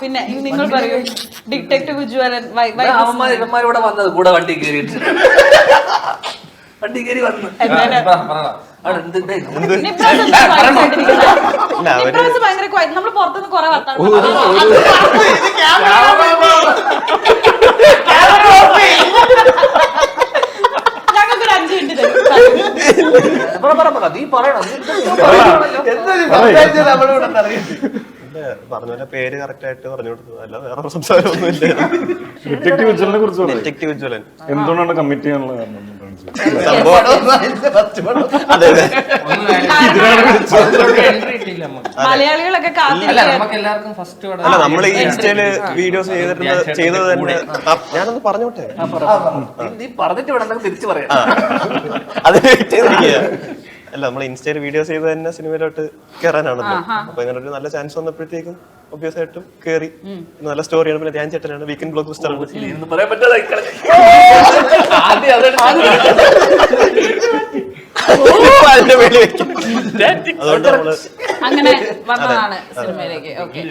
പിന്നെ നിങ്ങൾ പറയൂ ഡിറ്റക്ടീവ് വിജുവലൻ ഇവന്മാരിവിടെ വന്നത് കൂടെ വണ്ടി കയറിയിട്ട് വണ്ടി കയറി വന്നു ഭയങ്കര നമ്മൾ പുറത്തുനിന്ന് കുറെ വർത്താനം ഞങ്ങൾക്ക് ഒരു 5 മിനിറ്റ് തരും പറഞ്ഞ പോലെ പേര് കറക്റ്റ് ആയിട്ട് പറഞ്ഞു കൊടുത്തത് അല്ല വേറെ സംസാരമൊന്നുമില്ല. ഡിറ്റക്ടീവ് വിജിലനെ കുറിച്ച് ഡിറ്റക്ടീവ് വിജിലൻ എന്തുകൊണ്ടാണ് കമ്മിറ്റ് ചെയ്യാനുള്ള കാരണം? മലയാളികളൊക്കെ അല്ല നമ്മൾ ഈ ഇൻസ്റ്റയില് വീഡിയോസ് ചെയ്തത് തന്നെ ഞാനൊന്ന് പറഞ്ഞോട്ടെ നീ പറഞ്ഞിട്ട് വേണം തിരിച്ചു പറയാം. അത് അല്ല നമ്മൾ ഇൻസ്റ്റയിൽ വീഡിയോസ് ചെയ്ത് തന്നെ സിനിമയിലോട്ട് കയറാനാണല്ലോ. അപ്പൊ ഇങ്ങനെ ഒരു നല്ല ചാൻസ് വന്നപ്പോഴത്തേക്കും ഒബ്വിയസ് ആയിട്ടും കയറി. നല്ല സ്റ്റോറിയാണ്. പിന്നെ ധ്യാൻ ചേട്ടനാണ്, വീക്കെൻഡ് ബ്ലോക്ക് ബസ്റ്റർ പറയാൻ പറ്റാതെ അതുകൊണ്ട് നമ്മള് അങ്ങനെ വന്നതാണ് സിനിമയിലേക്ക്. ഓക്കെ.